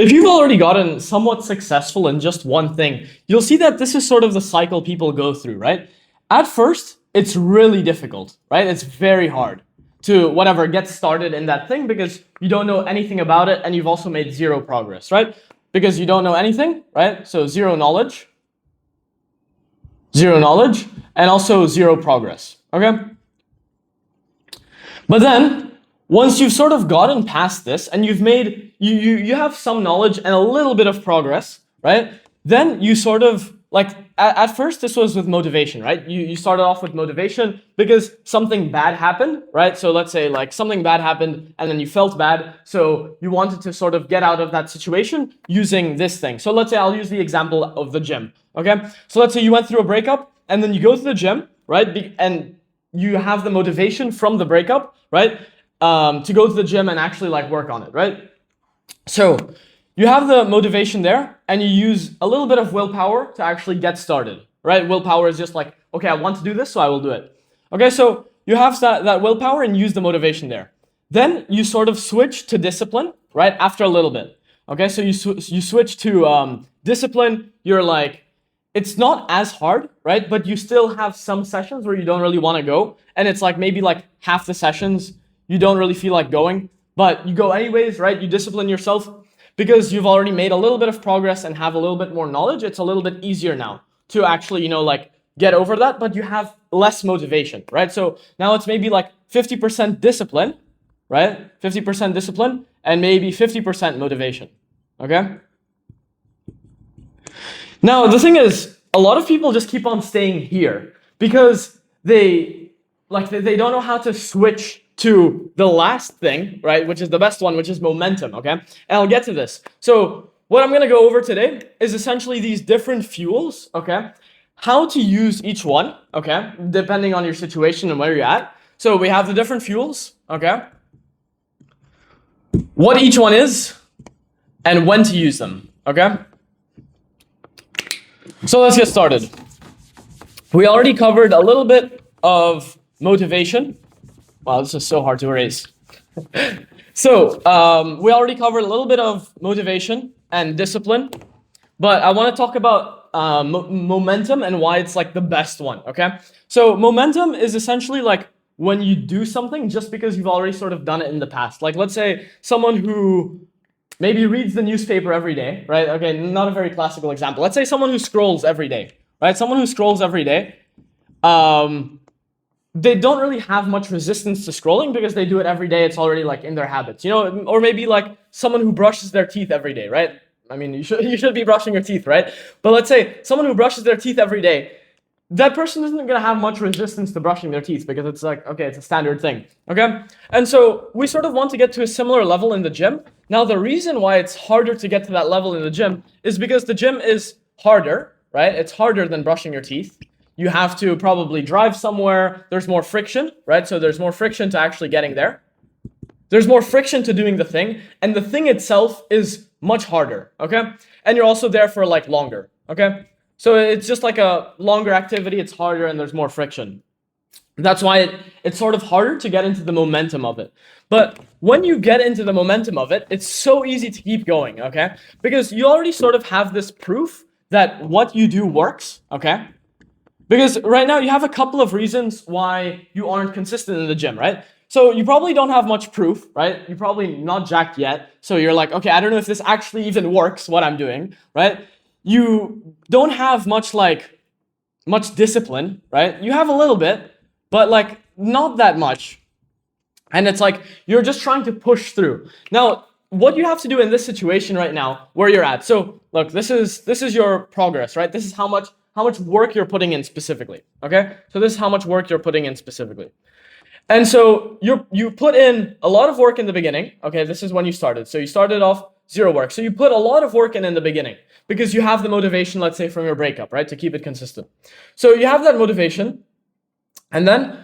If you've already gotten somewhat successful in just one thing, you'll see that this is sort of the cycle people go through, right? At first, it's really difficult, right? It's very hard to whatever get started in that thing because you don't know anything about it and you've also made zero progress, right? Because you don't know anything, right? So zero knowledge, and also zero progress, okay? But then once you've sort of gotten past this and you've made, you have some knowledge and a little bit of progress, right? Then you sort of, like, at first this was with motivation, right? You started off with motivation because something bad happened, right? So let's say like something bad happened and then you felt bad. So you wanted to sort of get out of that situation using this thing. So let's say I'll use the example of the gym, okay? So let's say you went through a breakup and then you go to the gym, right? And you have the motivation from the breakup, right? To go to the gym and actually like work on it, right? So you have the motivation there and you use a little bit of willpower to actually get started, right? Willpower is just like, okay, I want to do this, so I will do it. Okay, so you have that willpower and use the motivation there. Then you sort of switch to discipline, right? After a little bit. Okay, so you switch to discipline. You're like, it's not as hard, right? But you still have some sessions where you don't really want to go. And it's like maybe like half the sessions you don't really feel like going, but you go anyways, right? You discipline yourself because you've already made a little bit of progress and have a little bit more knowledge. It's a little bit easier now to actually, like get over that, but you have less motivation, right? So now it's maybe like 50% discipline, right? 50% discipline and maybe 50% motivation, okay? Now, the thing is, a lot of people just keep on staying here because they don't know how to switch to the last thing, right? Which is the best one, which is momentum, okay? And I'll get to this. So what I'm going to go over today is essentially these different fuels, okay? How to use each one, okay? Depending on your situation and where you're at. So we have the different fuels, okay? What each one is and when to use them, okay? So let's get started. We already covered a little bit of motivation. Wow, this is so hard to erase. So we already covered a little bit of motivation and discipline, but I want to talk about momentum and why it's like the best one, okay? So momentum is essentially like when you do something just because you've already sort of done it in the past. Like let's say someone who maybe reads the newspaper every day, right? Okay, not a very classical example. Let's say someone who scrolls every day, right? Someone who scrolls every day, they don't really have much resistance to scrolling because they do it every day. It's already like in their habits, or maybe like someone who brushes their teeth every day, right? I mean, you should be brushing your teeth, right? But let's say someone who brushes their teeth every day, that person isn't going to have much resistance to brushing their teeth because it's like, okay, it's a standard thing, okay? And so we sort of want to get to a similar level in the gym. Now, the reason why it's harder to get to that level in the gym is because the gym is harder, right? It's harder than brushing your teeth. You have to probably drive somewhere. There's more friction, right? So there's more friction to actually getting there. There's more friction to doing the thing. And the thing itself is much harder, okay? And you're also there for like longer, okay? So it's just like a longer activity. It's harder and there's more friction. That's why it's sort of harder to get into the momentum of it. But when you get into the momentum of it, it's so easy to keep going, okay? Because you already sort of have this proof that what you do works, okay? Because right now you have a couple of reasons why you aren't consistent in the gym, right? So you probably don't have much proof, right? You're probably not jacked yet. So you're like, okay, I don't know if this actually even works, what I'm doing, right? You don't have much discipline, right? You have a little bit, but like not that much. And it's like, you're just trying to push through. Now, what you have to do in this situation right now, where you're at. So look, this is your progress, right? This is how much work you're putting in specifically, okay? So this is how much work you're putting in specifically. And so you put in a lot of work in the beginning, okay? This is when you started. So you started off zero work. So you put a lot of work in the beginning because you have the motivation, let's say, from your breakup, right? To keep it consistent. So you have that motivation and then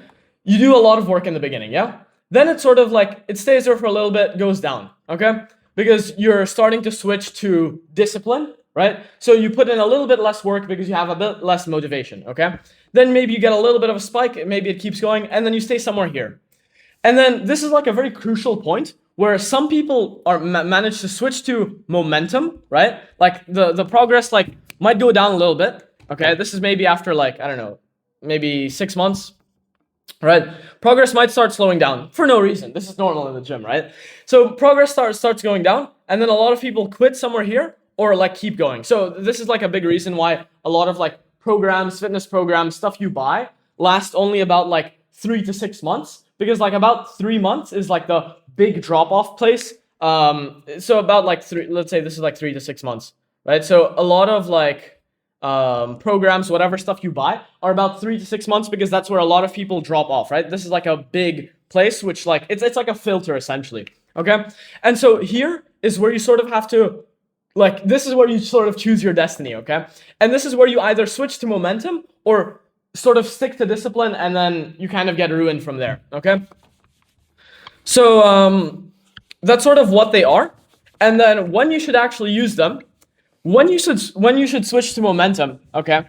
you do a lot of work in the beginning, yeah? Then it's sort of like, it stays there for a little bit, goes down, okay? Because you're starting to switch to discipline, right? So you put in a little bit less work because you have a bit less motivation, okay? Then maybe you get a little bit of a spike, maybe it keeps going, and then you stay somewhere here. And then this is like a very crucial point where some people are manage to switch to momentum, right? Like the progress like might go down a little bit. Okay, this is maybe after like, I don't know, maybe 6 months, right? Progress might start slowing down for no reason. This is normal in the gym, right? So progress starts going down, and then a lot of people quit somewhere here or like keep going. So this is like a big reason why a lot of like programs, fitness programs, stuff you buy last only about like 3 to 6 months, because like about 3 months is like the big drop off place. So about like let's say this is like 3 to 6 months, right? So a lot of like programs, whatever stuff you buy, are about 3 to 6 months, because that's where a lot of people drop off, right? This is like a big place, which like it's like a filter essentially. Okay, and so here is where you sort of have to, like, this is where you sort of choose your destiny. Okay, and this is where you either switch to momentum or sort of stick to discipline, and then you kind of get ruined from there. Okay, so that's sort of what they are, and then when you should actually use them. When you should switch to momentum, okay?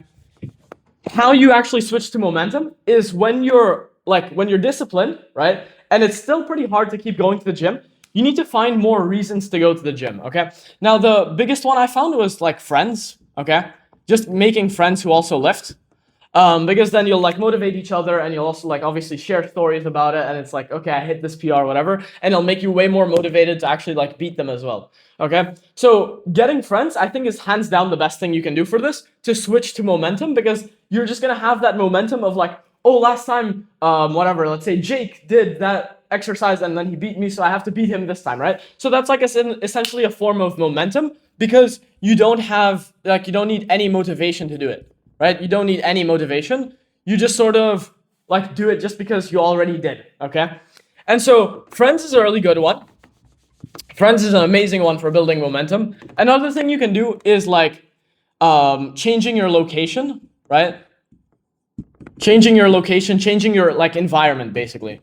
How you actually switch to momentum is when you're disciplined, right? And it's still pretty hard to keep going to the gym. You need to find more reasons to go to the gym, okay? Now the biggest one I found was like friends, okay? Just making friends who also lift. Because then you'll like motivate each other, and you'll also like obviously share stories about it, and it's like, okay, I hit this PR, whatever, and it'll make you way more motivated to actually like beat them as well. Okay, so getting friends, I think, is hands down the best thing you can do for this, to switch to momentum, because you're just gonna have that momentum of like, oh, last time, whatever, let's say Jake did that exercise and then he beat me, so I have to beat him this time, right? So that's like essentially a form of momentum, because you don't need any motivation to do it. Right? You don't need any motivation. You just sort of like do it just because you already did. Okay? And so friends is a really good one. Friends is an amazing one for building momentum. Another thing you can do is like changing your location, right? Changing your location, changing your like environment, basically.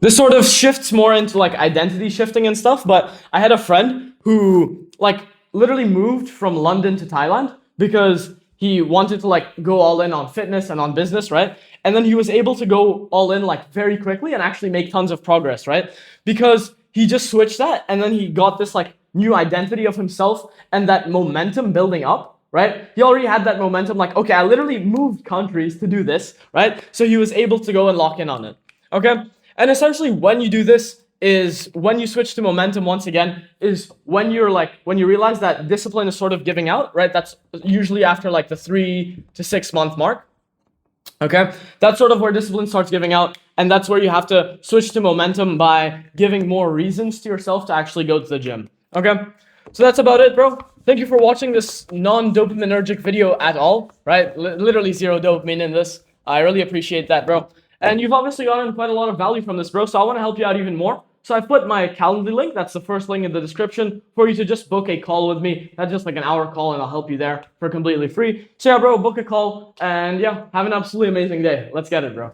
This sort of shifts more into like identity shifting and stuff, but I had a friend who like literally moved from London to Thailand because he wanted to like go all in on fitness and on business, right? And then he was able to go all in like very quickly and actually make tons of progress, right? Because he just switched that, and then he got this like new identity of himself and that momentum building up, right? He already had that momentum, like, okay, I literally moved countries to do this, right? So he was able to go and lock in on it, okay? And essentially when you do this, is when you switch to momentum once again, is when you realize that discipline is sort of giving out, right? That's usually after like the 3 to 6 month mark. Okay, that's sort of where discipline starts giving out, and that's where you have to switch to momentum by giving more reasons to yourself to actually go to the gym. Okay, so that's about it, bro. Thank you for watching this non-dopaminergic video at all, right? Literally zero dopamine in this. I really appreciate that, bro. And you've obviously gotten quite a lot of value from this, bro, so I want to help you out even more. So I've put my Calendly link, that's the first link in the description, for you to just book a call with me. That's just like an hour call, and I'll help you there for completely free. So yeah, bro, book a call, and yeah, have an absolutely amazing day. Let's get it, bro.